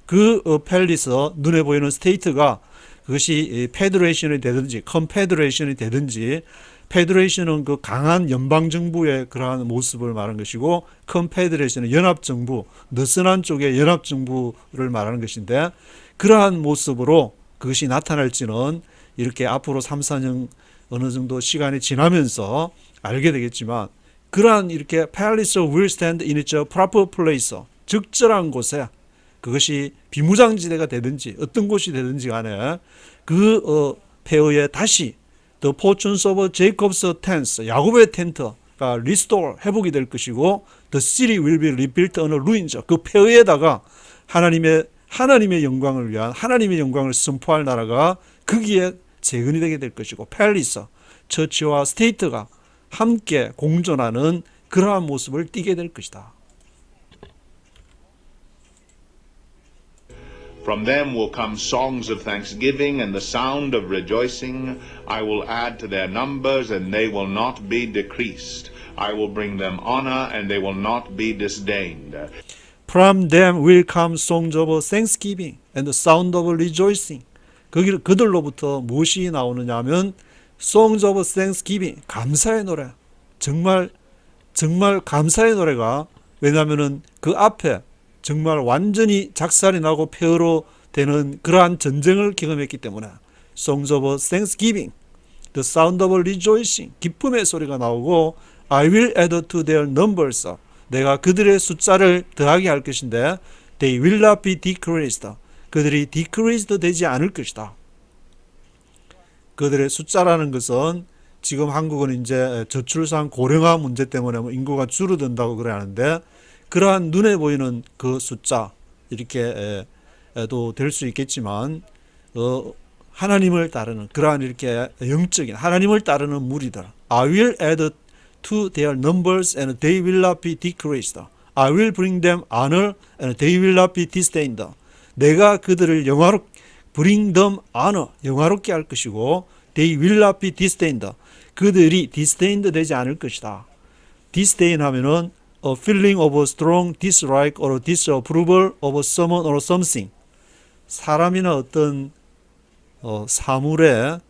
그 팰리스 눈에 보이는 스테이트가 그것이 페더레이션이 되든지 컨페더레이션이 되든지 페더레이션은 그 강한 연방정부의 그러한 모습을 말하는 것이고 컨페더레이션은 연합정부, 느슨한 쪽의 연합정부를 말하는 것인데 그러한 모습으로 그것이 나타날지는 이렇게 앞으로 3, 4년 어느 정도 시간이 지나면서 알게 되겠지만 그러한 이렇게 palace will stand in its proper place, 적절한 곳에 그것이 비무장지대가 되든지 어떤 곳이 되든지 간에 그 폐허에 다시 The fortunes of Jacob's tents, 야곱의 텐트가 restore, 회복이 될 것이고 The city will be rebuilt on a ruins, 그 폐허에다가 하나님의 영광을 위한 하나님의 영광을 선포할 나라가 거기에 재건이 되게 될 것이고 팰리스, 처치와 스테이트가 함께 공존하는 그러한 모습을 띠게 될 것이다. From them will come songs of thanksgiving and the sound of rejoicing. I will add to their numbers, and they will not be decreased. I will bring them honor, and they will not be disdained. From them will come songs of thanksgiving and the sound of rejoicing. 그들로부터 무엇이 나오느냐 하면 songs of thanksgiving, 감사의 노래. 정말 감사의 노래가, 왜냐하면은 그 앞에 정말 완전히 작살이 나고 폐허로 되는 그러한 전쟁을 경험했기 때문에 Songs of Thanksgiving, The Sound of Rejoicing, 기쁨의 소리가 나오고 I will add to their numbers, 내가 그들의 숫자를 더하게 할 것인데 They will not be decreased, 그들이 decreased 되지 않을 것이다. 그들의 숫자라는 것은 지금 한국은 이제 저출산 고령화 문제 때문에 인구가 줄어든다고 그래 하는데 그러한 눈에 보이는 그 숫자 이렇게도 될 수 있겠지만 하나님을 따르는 그러한 이렇게 영적인 하나님을 따르는 무리들 I will add to their numbers and they will not be decreased. I will bring them honor and they will not be disdained. 내가 그들을 bring them honor, 영화롭게 할 것이고 they will not be disdained. 그들이 disdained 되지 않을 것이다. disdain 하면은 a feeling of a strong dislike or disapproval of someone or something. 사람이나 어떤 사물의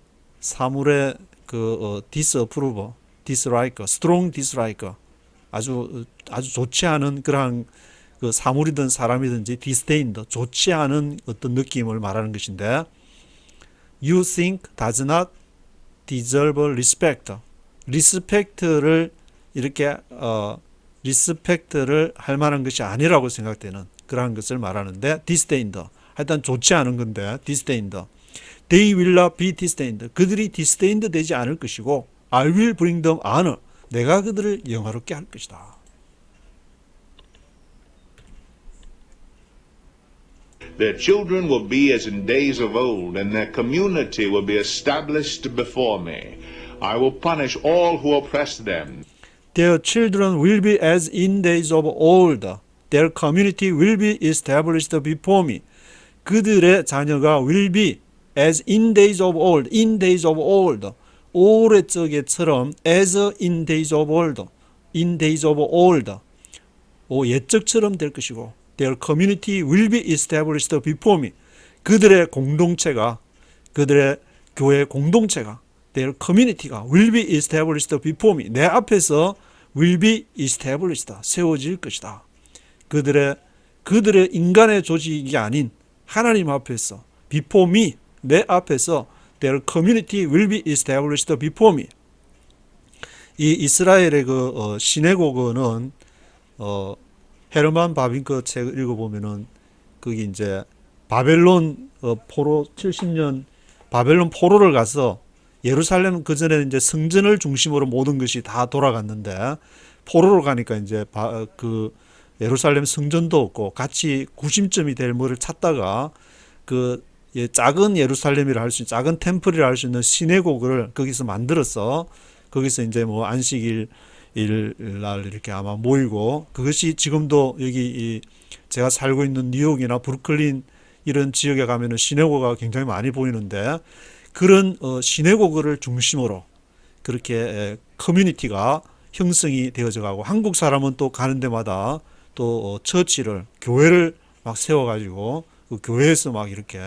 disapproval, dislike, strong dislike, 아주 좋지 않은 그러한 그 사물이든 사람이든지 disdained, 좋지 않은 어떤 느낌을 말하는 것인데, you think does not deserve respect. respect를 이렇게 리스펙트를 할 만한 것이 아니라고 생각되는 그러한 것을 말하는데 disdained, 하여튼 좋지 않은 건데 disdained. They will not be disdained. 그들이 disdained 되지 않을 것이고 I will bring them honor. 내가 그들을 영화롭게 할 것이다. Their children will be as in days of old, and their community will be established before me. I will punish all who oppress them. Their children will be as in days of old. Their community will be established before me. 그들의 자녀가 will be as in days of old. In days of old. 오래적에처럼 as in days of old. in days of old. 옛적처럼 될 것이고 their community will be established before me. 그들의 공동체가 그들의 교회 공동체가 their community가 will be established before me. 내 앞에서 will be established. 세워질 것이다. 그들의 인간의 조직이 아닌 하나님 앞에서 before me. 내 앞에서 their community will be established before me. 이 이스라엘의 그 시내고거는 헤르만 바빙크 책을 읽어보면은 거기 이제 바벨론 포로 70년 바벨론 포로를 가서 예루살렘 그 전에 이제 성전을 중심으로 모든 것이 다 돌아갔는데 포로로 가니까 이제 그 예루살렘 성전도 없고 같이 구심점이 될 뭐를 찾다가 그 작은 예루살렘이라 할 수 있는 작은 템플이라 할 수 있는 시내고그를 거기서 만들어서 거기서 이제 뭐 안식일 날 이렇게 아마 모이고 그것이 지금도 여기 제가 살고 있는 뉴욕이나 브루클린 이런 지역에 가면은 시내고가 굉장히 많이 보이는데 그런 시내고그를 중심으로 그렇게 커뮤니티가 형성이 되어져 가고 한국 사람은 또 가는 데마다 또 처치를 교회를 막 세워가지고 그 교회에서 막 이렇게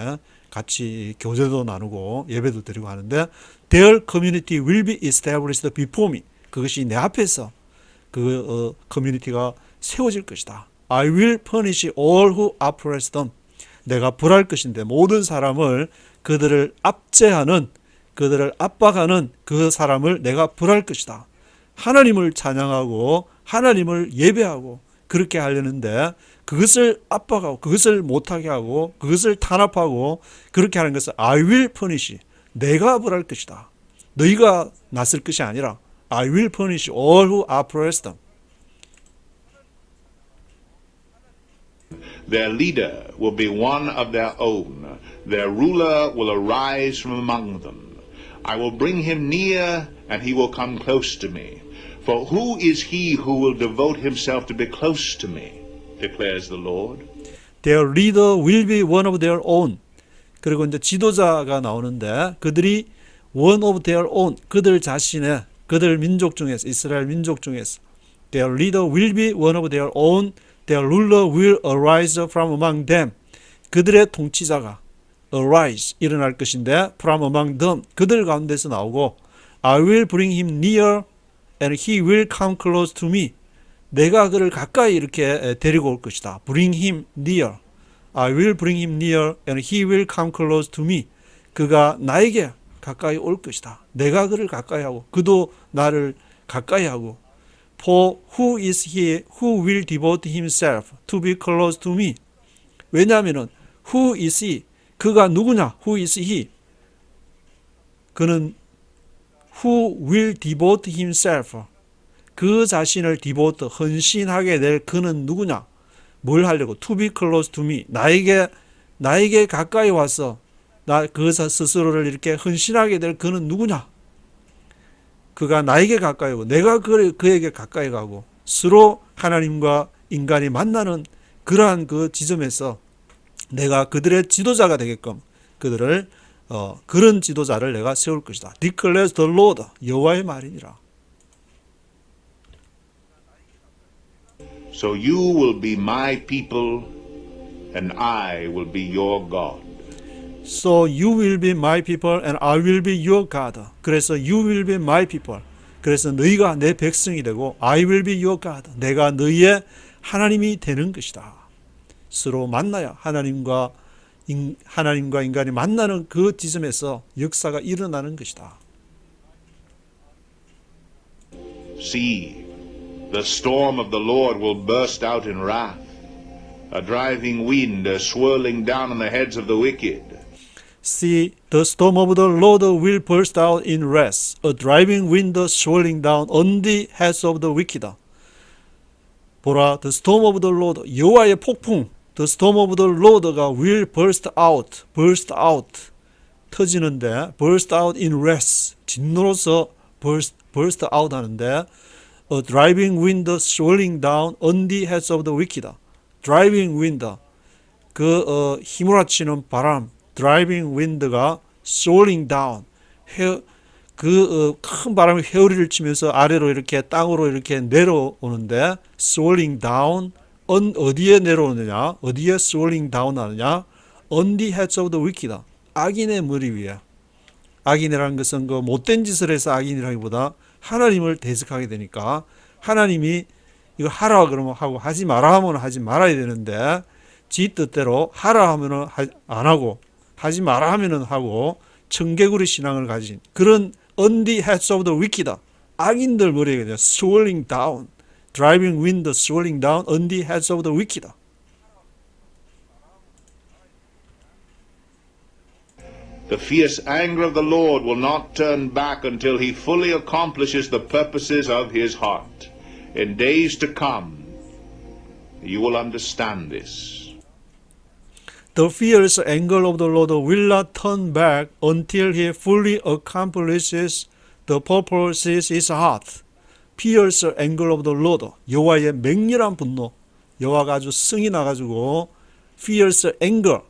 같이 교제도 나누고 예배도 드리고 하는데 their community will be established before me. 그것이 내 앞에서 그 커뮤니티가 세워질 것이다. I will punish all who oppress them. 내가 벌할 것인데 모든 사람을 그들을 압제하는 그들을 압박하는 그 사람을 내가 벌할 것이다. 하나님을 찬양하고 하나님을 예배하고 그렇게 하려는데 그것을 압박하고 그것을 못하게 하고 그것을 탄압하고 그렇게 하는 것을 I will punish. 내가 벌할 것이다. 너희가 나설 것이 아니라 I will punish all who oppress them. Their leader will be one of their own. Their ruler will arise from among them. I will bring him near, and he will come close to me. For who is he who will devote himself to be close to me? Declares the Lord. Their leader will be one of their own. 그리고 이제 지도자가 나오는데 그들이 one of their own. 그들 자신의 그들 민족 중에서 이스라엘 민족 중에서 their leader will be one of their own. Their ruler will arise from among them. 그들의 통치자가 arise 일어날 것인데 from among them 그들 가운데서 나오고 I will bring him near and he will come close to me. 내가 그를 가까이 이렇게 데리고 올 것이다. Bring him near. I will bring him near and he will come close to me. 그가 나에게 가까이 올 것이다. 내가 그를 가까이 하고 그도 나를 가까이 하고 For who is he who will devote himself to be close to me? 왜냐하면은 who is he? 그가 누구냐? Who is he? 그는 who will devote himself 그 자신을 devote 헌신하게 될 그는 누구냐? 뭘 하려고? To be close to me. 나에게 가까이 와서 그 스스로를 이렇게 헌신하게 될 그는 누구냐? 그가 나에게 가까이 오고 내가 그에게 가까이 가고 서로 하나님과 인간이 만나는 그러한 그 지점에서 내가 그들의 지도자가 되게끔 그들을 그런 지도자를 내가 세울 것이다. Declares the Lord. 여호와의 말이니라. So you will be my people, and I will be your God. So you will be my people and I will be your God. 그래서 you will be my people. 그래서 너희가 내 백성이 되고 I will be your God. 내가 너희의 하나님이 되는 것이다. 서로 만나야 하나님과 인간이 만나는 그 지점에서 역사가 일어나는 것이다. See, the storm of the Lord will burst out in wrath, a driving wind swirling down on the heads of the wicked. See, the storm of the Lord will burst out in wrath, a driving wind swirling down on the heads of the wicked. 보라, the storm of the Lord, 여호와의 폭풍, the storm of the Lord가 will burst out, 터지는데, burst out in wrath, 진노로서 burst out 하는데, a driving wind swirling down on the heads of the wicked. driving wind, 그 휘몰아치는 바람, driving wind가 swirling down, 큰 바람이 회오리를 치면서 아래로 이렇게 땅으로 이렇게 내려오는데 swirling down 어디에 내려오느냐? 어디에 swirling down 하느냐? On the heads of the wicked. 악인의 머리 위에. 악인이라는 것은 그 못된 짓을 해서 악인이라기보다 하나님을 대적하게 되니까 하나님이 이거 하라 그러면 하고 하지 마라 하면 하지 말아야 되는데 지 뜻대로 하라 하면은 안 하고 하지 마라 하면은 하고 청개구리 신앙을 가진 그런 on the heads of the wicked 악인들 머리에 그냥 swirling down driving wind swirling down on the heads of the wicked. The fierce anger of the Lord will not turn back until he fully accomplishes the purposes of his heart. In days to come, you will understand this. The fierce anger of the Lord will not turn back until he fully accomplishes the purposes of his heart. Fierce anger of the Lord, 여호와의 맹렬한 분노. 여호와가 아주 성이 나가지고 fierce anger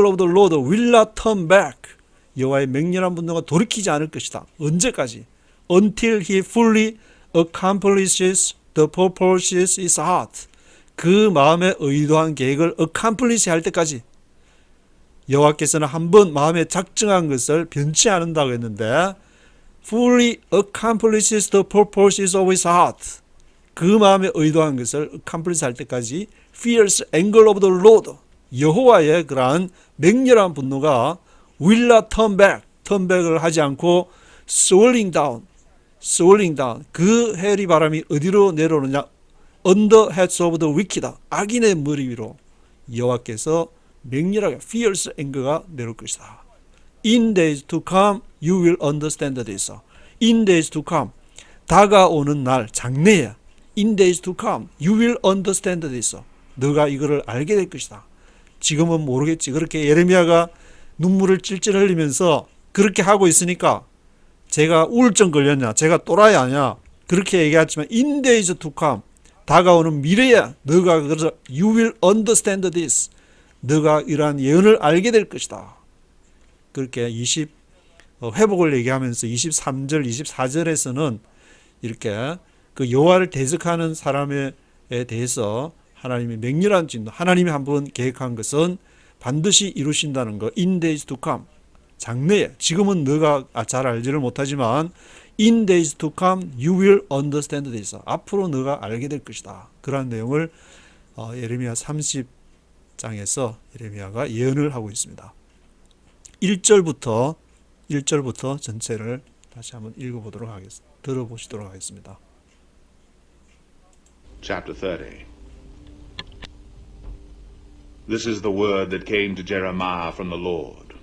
of the Lord will not turn back. 여호와의 맹렬한 분노가 돌이키지 않을 것이다. 언제까지? Until he fully accomplishes the purposes of his heart. 그 마음에 의도한 계획을 accomplish 할 때까지. 여호와께서는 한번 마음에 작정한 것을 변치 않는다고 했는데 fully accomplishes the purposes of his heart. 그 마음에 의도한 것을 accomplish 할 때까지 fierce anger of the Lord. 여호와의 그러한 맹렬한 분노가 will not turn back을 하지 않고 swirling down. 그 해리 바람이 어디로 내려오느냐? On the heads of the wicked. 악인의 머리 위로 여호와께서 맹렬하게 fierce anger가 내려올 것이다. In days to come, you will understand this. In days to come, 다가오는 날, 장래에. In days to come, you will understand this. 너가 이거를 알게 될 것이다. 지금은 모르겠지. 그렇게 예레미야가 눈물을 찔찔 흘리면서 그렇게 하고 있으니까 제가 우울증 걸렸냐, 제가 또라이 아니야. 그렇게 얘기했지만 in days to come, 다가오는 미래에 너가 그래서 you will understand this. 너가 이러한 예언을 알게 될 것이다. 그렇게 회복을 얘기하면서 23절, 24절에서는 이렇게 그 여호와를 대적하는 사람에 대해서 하나님이 맹렬한 진노, 하나님이 한번 계획한 것은 반드시 이루신다는 거. In days to come, 장래에. 지금은 너가 잘 알지를 못하지만 In days to come, you will understand this. 앞으로 너가 알게 될 것이다. 그러한 내용을 예레미야 30장에서 예레미야가 예언을 하고 있습니다. 1절부터 전체를 다시 한번 읽어보도록 하겠습니다. 들어보시도록 하겠습니다. Chapter 30. This is the word that came to Jeremiah from the Lord.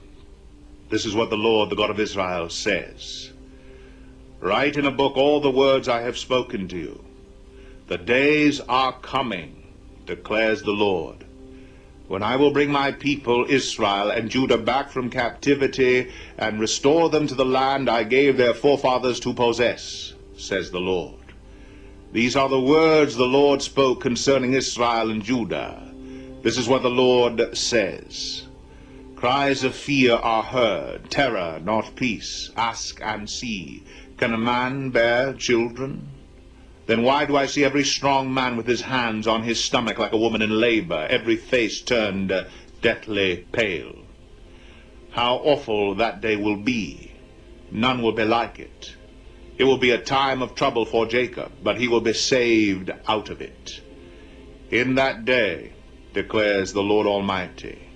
This is what the Lord, the God of Israel, says. Write in a book all the words I have spoken to you. The days are coming, declares the Lord, when I will bring my people Israel and Judah back from captivity and restore them to the land I gave their forefathers to possess, says the Lord. These are the words the Lord spoke concerning Israel and Judah. This is what the Lord says. Cries of fear are heard, terror, not peace. Ask and see. Can a man bear children? Then why do I see every strong man with his hands on his stomach like a woman in labor, every face turned deathly pale? How awful that day will be. None will be like it. It will be a time of trouble for Jacob, but he will be saved out of it. In that day, declares the Lord Almighty,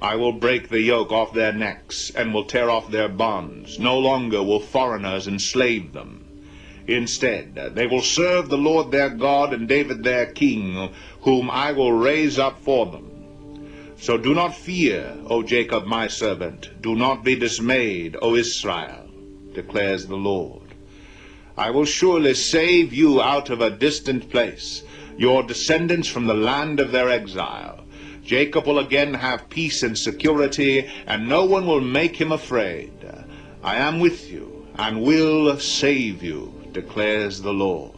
I will break the yoke off their necks and will tear off their bonds. No longer will foreigners enslave them. Instead, they will serve the Lord their God and David their king, whom I will raise up for them. So do not fear, O Jacob my servant. Do not be dismayed, O Israel, declares the Lord. I will surely save you out of a distant place, your descendants from the land of their exile. Jacob will again have peace and security, and no one will make him afraid. I am with you, and will save you, declares the Lord.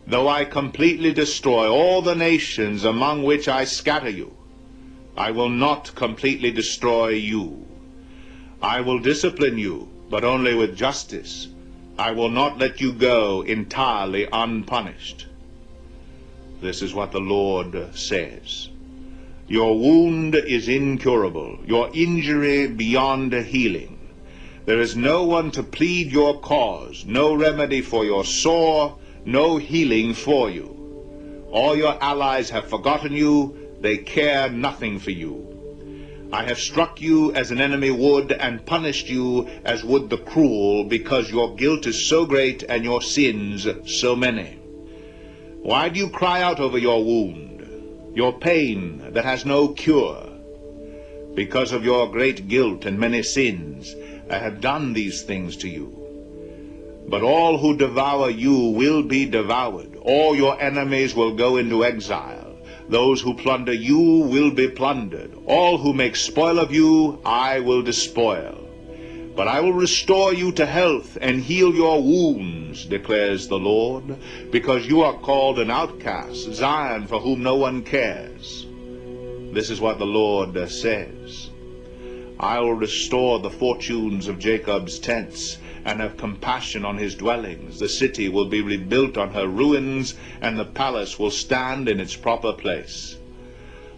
Though I completely destroy all the nations among which I scatter you, I will not completely destroy you. I will discipline you but only with justice. I will not let you go entirely unpunished. This is what the Lord says. Your wound is incurable, your injury beyond healing. There is no one to plead your cause, no remedy for your sore, no healing for you. All your allies have forgotten you, they care nothing for you. I have struck you as an enemy would, and punished you as would the cruel, because your guilt is so great and your sins so many. Why do you cry out over your wound, your pain that has no cure? Because of your great guilt and many sins, I have done these things to you. But all who devour you will be devoured. All your enemies will go into exile. Those who plunder you will be plundered. All who make spoil of you, I will despoil. But I will restore you to health and heal your wounds, declares the Lord, because you are called an outcast, Zion, for whom no one cares. This is what the Lord says. I will restore the fortunes of Jacob's tents, and have compassion on his dwellings. The city will be rebuilt on her ruins, and the palace will stand in its proper place.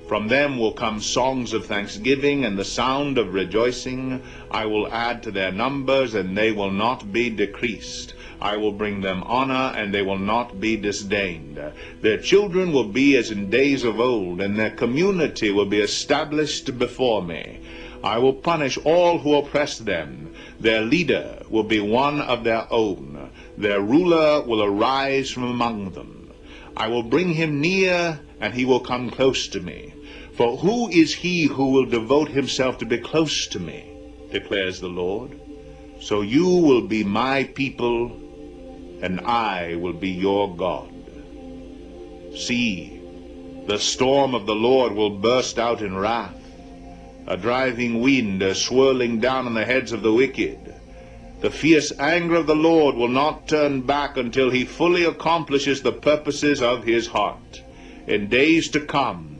From them will come songs of thanksgiving and the sound of rejoicing. I will add to their numbers, and they will not be decreased. I will bring them honor, and they will not be disdained. Their children will be as in days of old, and their community will be established before me. I will punish all who oppress them. Their leader will be one of their own. Their ruler will arise from among them. I will bring him near, and he will come close to me. For who is he who will devote himself to be close to me, declares the Lord? So you will be my people, and I will be your God. See, the storm of the Lord will burst out in wrath, a driving wind swirling down on the heads of the wicked. The fierce anger of the Lord will not turn back until he fully accomplishes the purposes of his heart. In days to come,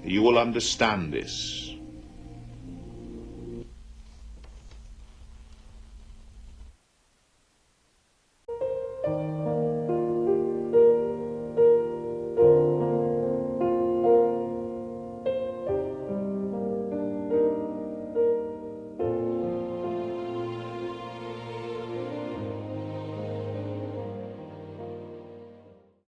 you will understand this.